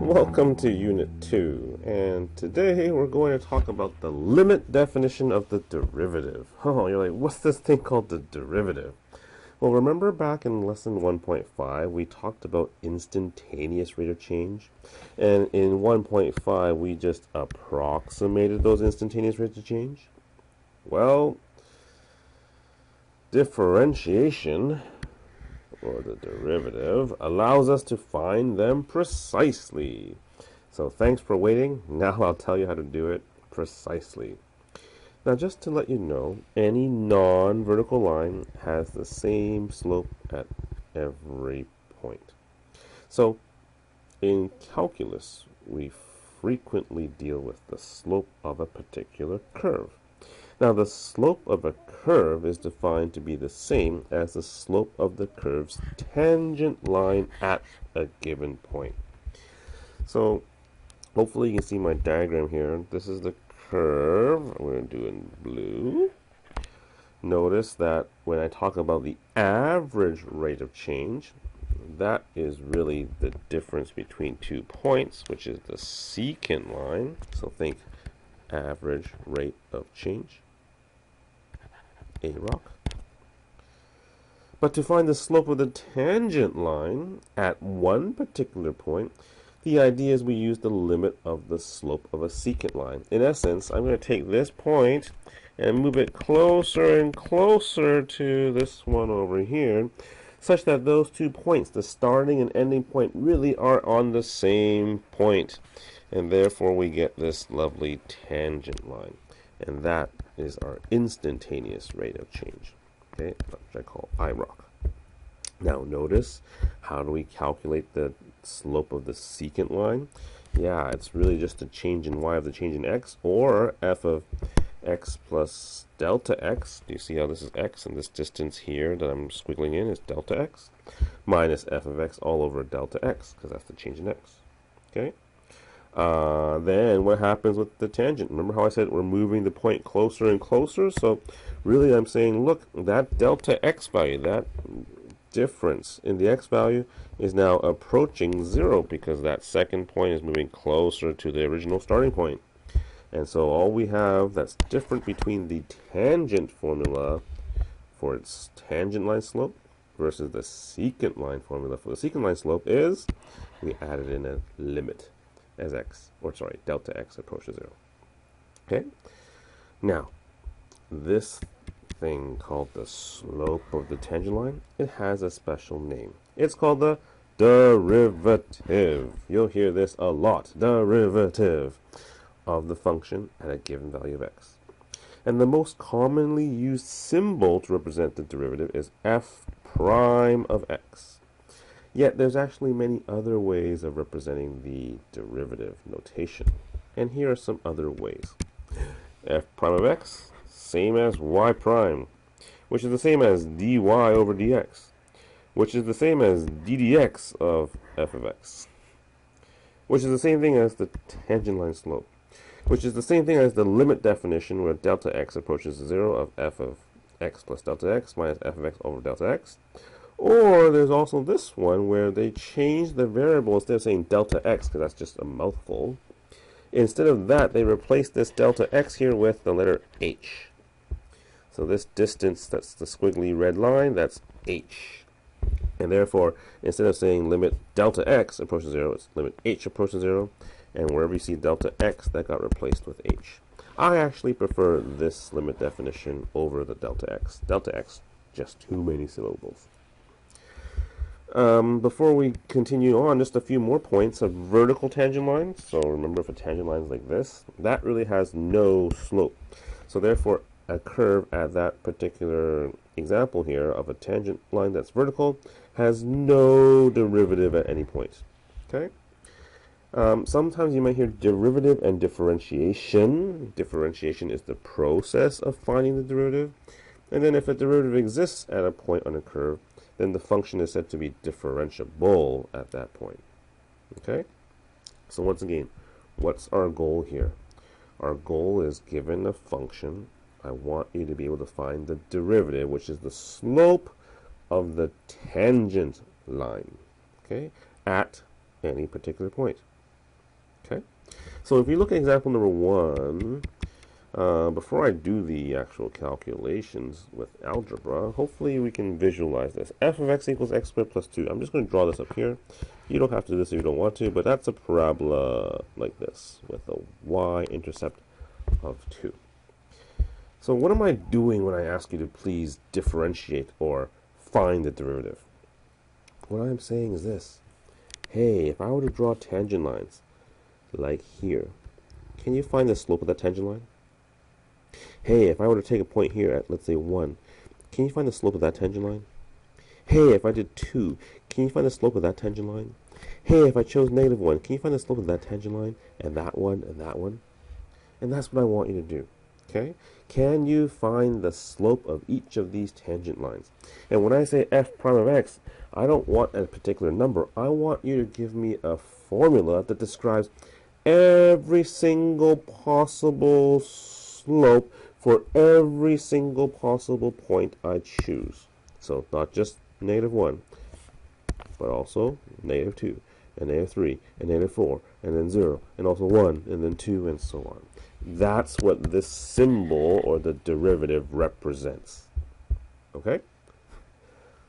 Welcome to Unit 2, and today we're going to talk about the limit definition of the derivative. Oh, you're like, what's this thing called the derivative? Well, remember back in lesson 1.5 we talked about instantaneous rate of change, and in 1.5 we just approximated those instantaneous rates of change? Well, differentiation, or the derivative, allows us to find them precisely. So thanks for waiting. Now I'll tell you how to do it precisely. Now just to let you know, any non-vertical line has the same slope at every point. So in calculus, we frequently deal with the slope of a particular curve. Now the slope of a curve is defined to be the same as the slope of the curve's tangent line at a given point. So hopefully you can see my diagram here. This is the curve. We're going to do in blue. Notice that when I talk about the average rate of change, that is really the difference between 2 points, which is the secant line. So think average rate of change. A rock. But to find the slope of the tangent line at one particular point, the idea is we use the limit of the slope of a secant line. In essence, I'm going to take this point and move it closer and closer to this one over here, such that those 2 points, the starting and ending point, really are on the same point. And therefore we get this lovely tangent line. And that is our instantaneous rate of change, okay, which I call I rock. Now notice, how do we calculate the slope of the secant line? Yeah, it's really just a change in y of the change in x, or f of x plus delta x. Do you see how this is x, and this distance here that I'm squiggling in is delta x, minus f of x all over delta x, because that's the change in x, okay? Then what happens with the tangent? Remember how I said we're moving the point closer and closer? So really I'm saying, look, that delta x value, that difference in the x value is now approaching 0 because that second point is moving closer to the original starting point. And so all we have that's different between the tangent formula for its tangent line slope versus the secant line formula for the secant line slope is we added in a limit as delta x approaches 0. Okay? Now, this thing called the slope of the tangent line, it has a special name. It's called the derivative. You'll hear this a lot. Derivative of the function at a given value of x. And the most commonly used symbol to represent the derivative is f prime of x. Yet there's actually many other ways of representing the derivative notation. And here are some other ways. F prime of x, same as y prime, which is the same as dy over dx, which is the same as ddx of f of x, which is the same thing as the tangent line slope, which is the same thing as the limit definition where delta x approaches 0 of f of x plus delta x minus f of x over delta x. Or there's also this one where they change the variable. Instead of saying delta x, because that's just a mouthful, instead of that they replace this delta x here with the letter h. So this distance, that's the squiggly red line, that's h. And therefore, instead of saying limit delta x approaches 0, it's limit h approaches 0. And wherever you see delta x, that got replaced with h. I actually prefer this limit definition over the delta x. Delta x, just too many syllables. Before we continue on, just a few more points. A vertical tangent line, so remember if a tangent line is like this, that really has no slope. So therefore, a curve at that particular example here of a tangent line that's vertical has no derivative at any point. Okay? Sometimes you might hear derivative and differentiation. Differentiation is the process of finding the derivative. And then if a derivative exists at a point on a curve, then the function is said to be differentiable at that point. Okay? So once again, what's our goal here? Our goal is, given a function, I want you to be able to find the derivative, which is the slope of the tangent line, okay, at any particular point. So if you look at example number 1, before I do the actual calculations with algebra, hopefully we can visualize this. F of x equals x squared plus 2. I'm just going to draw this up here. You don't have to do this if you don't want to, but that's a parabola like this with a y-intercept of 2. So what am I doing when I ask you to please differentiate or find the derivative? What I'm saying is this. Hey, if I were to draw tangent lines like here, can you find the slope of that tangent line? Hey, if I were to take a point here at, let's say, 1, can you find the slope of that tangent line? Hey, if I did 2, can you find the slope of that tangent line? Hey, if I chose negative 1, can you find the slope of that tangent line, and that one, and that one? And that's what I want you to do, okay? Can you find the slope of each of these tangent lines? And when I say f prime of x, I don't want a particular number. I want you to give me a formula that describes every single possible slope for every single possible point I choose. So not just negative 1, but also negative 2, and negative 3, and negative 4, and then 0, and also 1, and then 2, and so on. That's what this symbol or the derivative represents. Okay?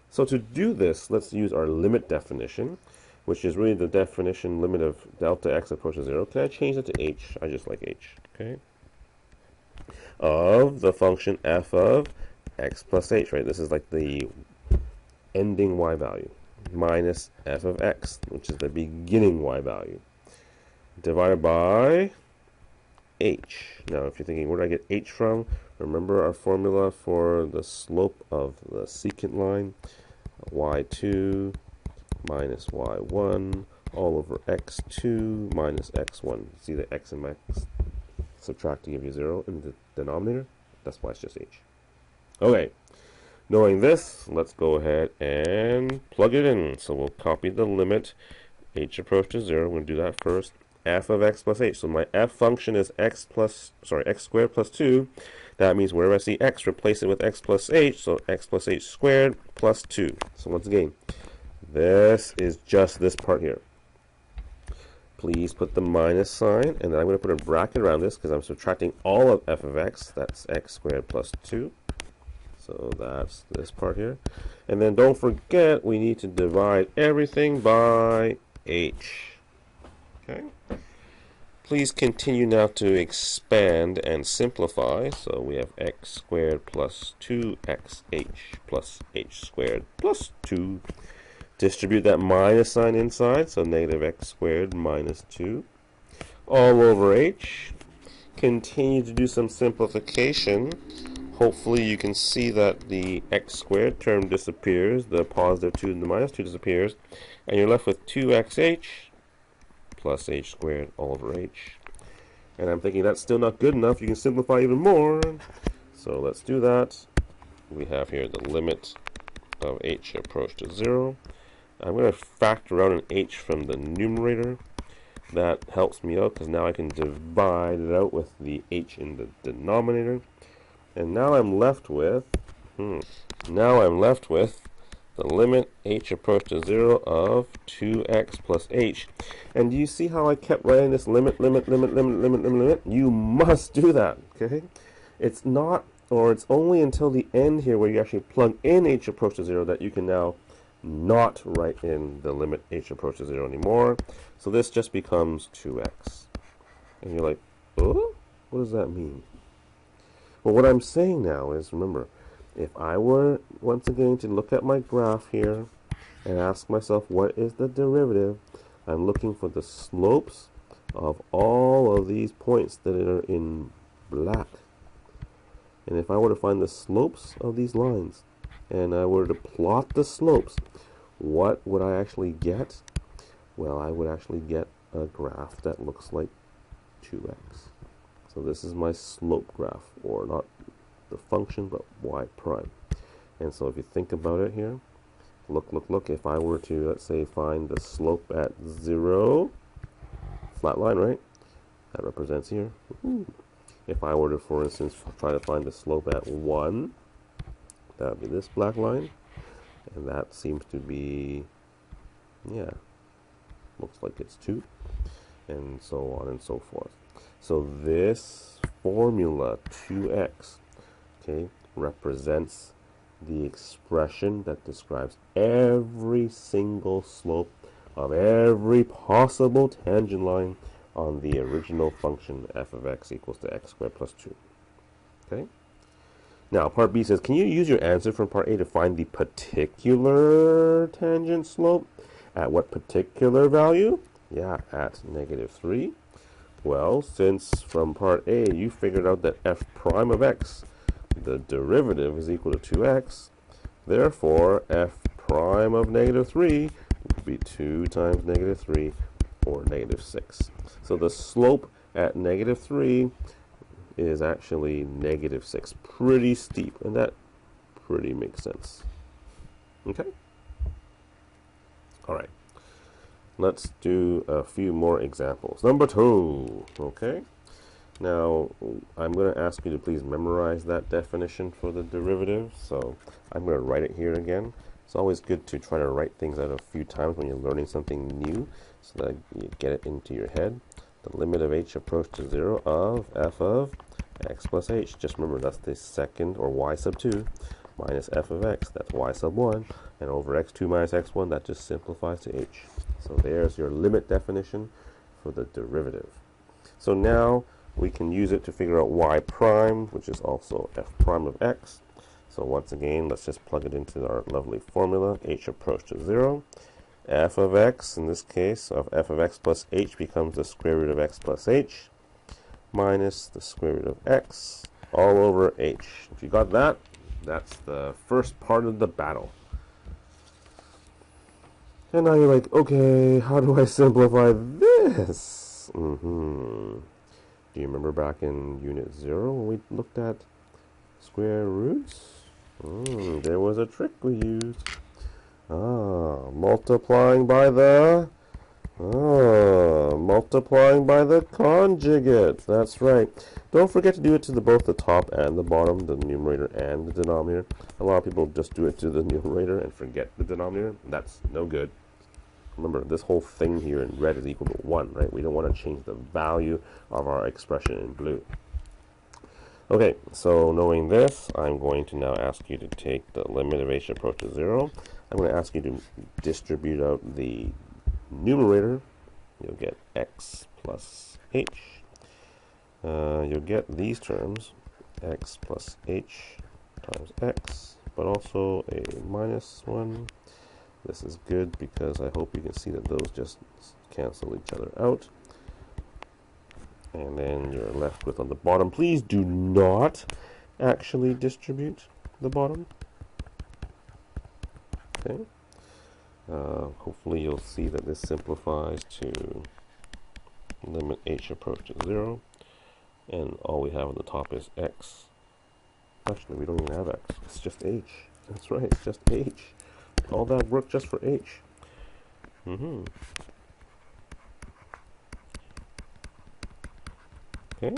So to do this, let's use our limit definition, which is really the definition limit of delta x approaches 0. Can I change it to h? I just like h. Okay? Of the function f of x plus h, right? This is like the ending y value, minus f of x, which is the beginning y value, divided by h. Now, if you're thinking, where did I get h from? Remember our formula for the slope of the secant line, y2 minus y1 all over x2 minus x1. See the x and x subtract to give you 0 in the denominator? That's why it's just h. Okay, knowing this, let's go ahead and plug it in. So we'll copy the limit, h approaches 0. We're going to do that first. F of x plus h. So my f function is x squared plus 2. That means wherever I see x, replace it with x plus h. So x plus h squared plus 2. So once again, this is just this part here. Please put the minus sign, and then I'm going to put a bracket around this because I'm subtracting all of f of x. That's x squared plus 2. So that's this part here. And then don't forget, we need to divide everything by h. Okay? Please continue now to expand and simplify. So we have x squared plus 2xh plus h squared plus 2. Distribute that minus sign inside, so negative x squared minus 2 all over h. Continue to do some simplification. Hopefully you can see that the x squared term disappears, the positive 2 and the minus 2 disappears, and you're left with 2xh plus h squared all over h. And I'm thinking that's still not good enough. You can simplify even more. So let's do that. We have here the limit of h approach to 0. I'm going to factor out an h from the numerator. That helps me out because now I can divide it out with the h in the denominator. And now I'm left with the limit h approach to 0 of 2x plus h. And do you see how I kept writing this limit? You must do that, okay? It's not, or it's only until the end here where you actually plug in h approach to 0 that you can now not write in the limit h approach to 0 anymore. So this just becomes 2x. And you're like, oh? What does that mean? Well, what I'm saying now is, remember, if I were, once again, to look at my graph here and ask myself, what is the derivative? I'm looking for the slopes of all of these points that are in black. And if I were to find the slopes of these lines, and I were to plot the slopes, what would I actually get? Well, I would actually get a graph that looks like 2x. So this is my slope graph, or not the function, but y prime. And so if you think about it here, look, if I were to, let's say, find the slope at 0, flat line, right? That represents here. If I were to, for instance, try to find the slope at 1, that would be this black line, and that seems to be, yeah, looks like it's 2. and so on and so forth. So this formula 2x, okay, represents the expression that describes every single slope of every possible tangent line on the original function f of x equals to x squared plus 2. Okay? Now, part B says, can you use your answer from part A to find the particular tangent slope? At what particular value? Yeah, at -3. Well, since from part A you figured out that f prime of x, the derivative, is equal to 2x, therefore f prime of -3 would be 2 times -3, or -6. So the slope at -3 is actually -6. Pretty steep, and that pretty makes sense. Okay? All right. Let's do a few more examples. Number 2, okay? Now, I'm going to ask you to please memorize that definition for the derivative, so I'm going to write it here again. It's always good to try to write things out a few times when you're learning something new, so that you get it into your head. The limit of h approach to 0 of f of x plus h. Just remember, that's the second, or y sub 2, minus f of x, that's y sub 1, and over x2 minus x1, that just simplifies to h. So there's your limit definition for the derivative. So now we can use it to figure out y prime, which is also f prime of x. So once again, let's just plug it into our lovely formula. H approach to 0. F of x, in this case, of f of x plus h becomes the square root of x plus h minus the square root of x all over h. If you got that, that's the first part of the battle. And now you're like, okay, how do I simplify this? Do you remember back in Unit 0 when we looked at square roots? There was a trick we used. Multiplying by the conjugate. That's right. Don't forget to do it to both the top and the bottom, the numerator and the denominator. A lot of people just do it to the numerator and forget the denominator. That's no good. Remember, this whole thing here in red is equal to 1, right? We don't want to change the value of our expression in blue. Okay, so knowing this, I'm going to now ask you to take the limit of h approach to 0. I'm going to ask you to distribute out the numerator. You'll get x plus h. You'll get these terms, x plus h times x, but also a minus 1. This is good because I hope you can see that those just cancel each other out. And then you're left with on the bottom. Please do not actually distribute the bottom. Okay. Hopefully you'll see that this simplifies to limit h approach to 0. And all we have on the top is x. Actually, we don't even have x. It's just h. That's right, it's just h. All that work just for h. Okay.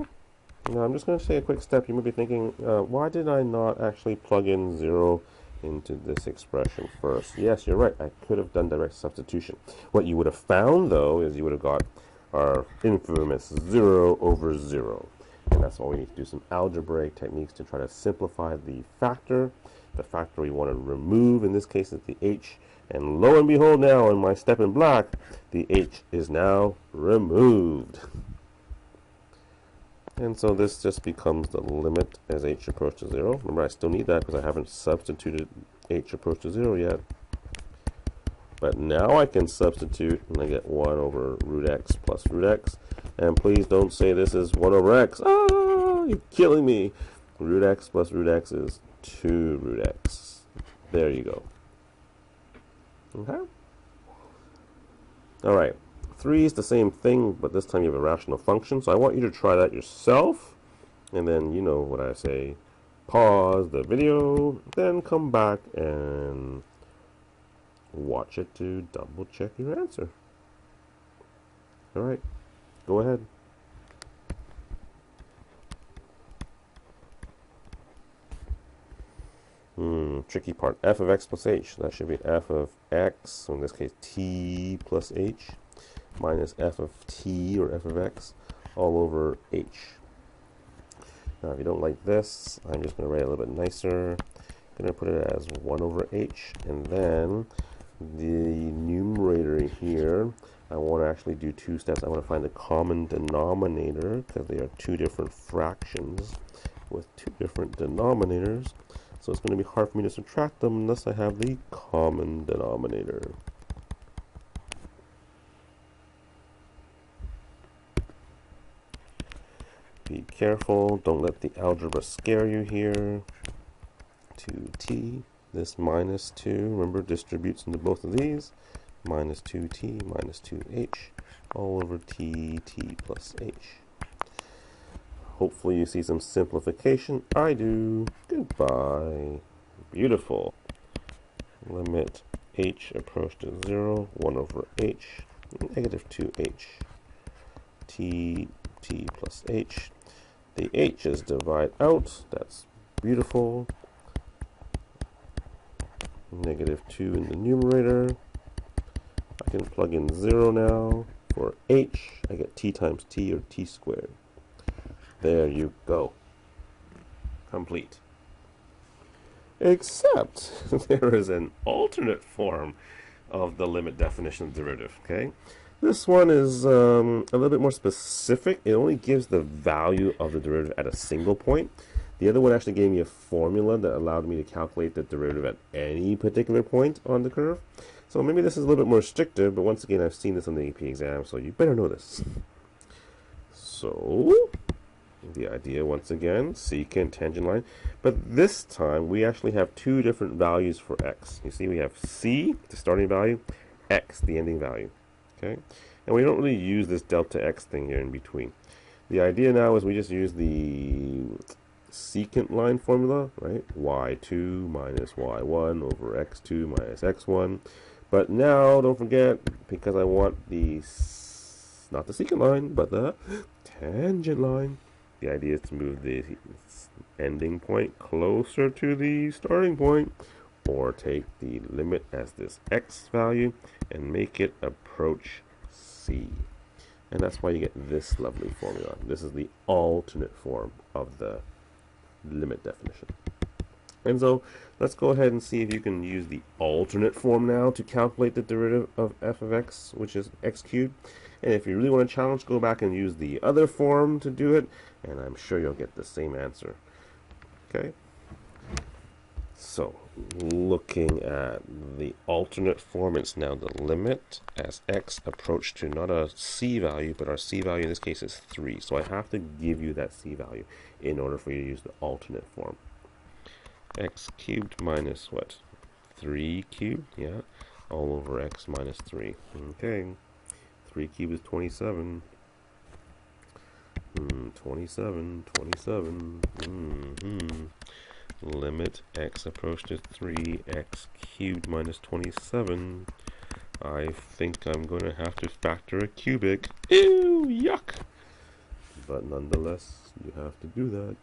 Now I'm just going to say a quick step. You may be thinking, why did I not actually plug in 0 into this expression first? Yes, you're right. I could have done direct substitution. What you would have found, though, is you would have got our infamous 0 over 0. And that's why we need to do some algebraic techniques to try to simplify the factor. The factor we want to remove, in this case, is the h. And lo and behold, now in my step in black, the h is now removed. And so this just becomes the limit as h approaches 0. Remember, I still need that because I haven't substituted h approach to 0 yet. But now I can substitute, and I get 1 over root x plus root x. And please don't say this is 1 over x. Ah, you're killing me. Root x plus root x is 2 root x. There you go. Okay? All right. 3 is the same thing, but this time you have a rational function. So I want you to try that yourself. And then you know what I say. Pause the video, then come back and watch it to double check your answer. All right. Go ahead. Tricky part. F of x plus h. That should be f of x, so in this case t plus h. minus f of t, or f of x, all over h. Now, if you don't like this, I'm just going to write it a little bit nicer. I'm going to put it as 1 over h, and then the numerator here, I want to actually do 2 steps. I want to find the common denominator, because they are 2 different fractions with 2 different denominators. So it's going to be hard for me to subtract them unless I have the common denominator. Be careful, don't let the algebra scare you here. 2t, this minus 2, remember, distributes into both of these. Minus 2t minus 2h, all over t plus h. Hopefully you see some simplification. I do. Goodbye. Beautiful. Limit h approach to 0, 1 over h, negative 2h, t plus h. The h's divide out. That's beautiful. Negative 2 in the numerator. I can plug in 0 now. For h, I get t times t, or t squared. There you go. Complete. Except there is an alternate form of the limit definition of derivative. Okay, this one is a little bit more specific. It only gives the value of the derivative at a single point. The other one actually gave me a formula that allowed me to calculate the derivative at any particular point on the curve. So maybe this is a little bit more restrictive, but once again, I've seen this on the AP exam, so you better know this. So the idea, once again, secant, tangent line, but this time we actually have 2 different values for x. You see, we have c, the starting value, x, the ending value. Okay, and we don't really use this delta x thing here in between. The idea now is we just use the secant line formula, right? y2 minus y1 over x2 minus x1. But now, don't forget, because I want the, not the secant line, but the tangent line, the idea is to move the ending point closer to the starting point, or take the limit as this x value and make it approach c. And that's why you get this lovely formula. This is the alternate form of the limit definition. And so let's go ahead and see if you can use the alternate form now to calculate the derivative of f of x, which is x cubed. And if you really want to challenge, go back and use the other form to do it, and I'm sure you'll get the same answer. Okay? So, looking at the alternate form, it's now the limit as x approach to not a c value, but our c value in this case is 3. So I have to give you that c value in order for you to use the alternate form. X cubed minus what? 3 cubed, yeah, all over x minus 3. Okay, 3 cubed is 27. 27. Limit x approach to 3, x cubed minus 27. I think I'm going to have to factor a cubic. Ew, yuck! But nonetheless, you have to do that.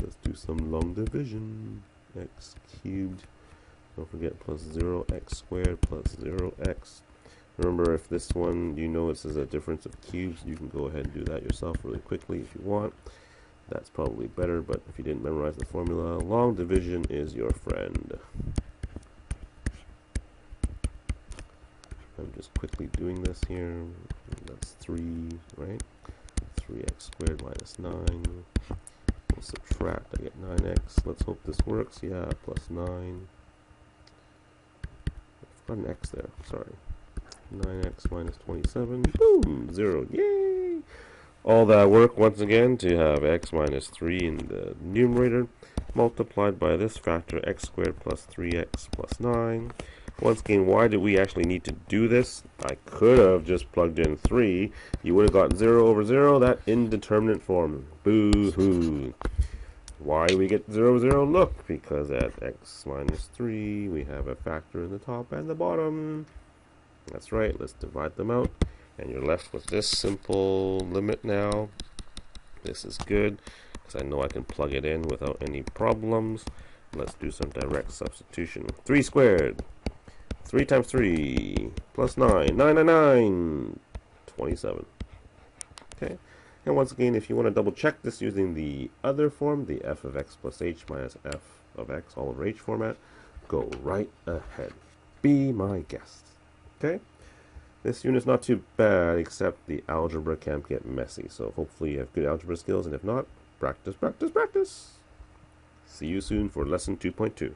Let's do some long division. X cubed, don't forget, plus 0x squared plus 0x. Remember, if this one, you know this is a difference of cubes, you can go ahead and do that yourself really quickly if you want. That's probably better, but if you didn't memorize the formula, long division is your friend. I'm just quickly doing this here. That's 3, right? 3x squared minus 9. We'll subtract, I get 9x. Let's hope this works. Yeah, plus 9. I've got an x there, sorry. 9x minus 27. Boom! 0. Yay! All that work, once again, to have x minus 3 in the numerator, multiplied by this factor, x squared plus 3x plus 9. Once again, why do we actually need to do this? I could have just plugged in 3. You would have got 0 over 0, that indeterminate form. Boo-hoo. Why do we get 0, 0? Look, because at x minus 3, we have a factor in the top and the bottom. That's right, let's divide them out. And you're left with this simple limit now. This is good, because I know I can plug it in without any problems. Let's do some direct substitution. 3 squared. 3 times 3 plus 9. 9. 27. Okay, and once again, if you want to double check this using the other form, the f of x plus h minus f of x all over h format, go right ahead. Be my guest. Okay, this unit's not too bad, except the algebra can get messy. So hopefully you have good algebra skills, and if not, practice, practice, practice. See you soon for lesson 2.2.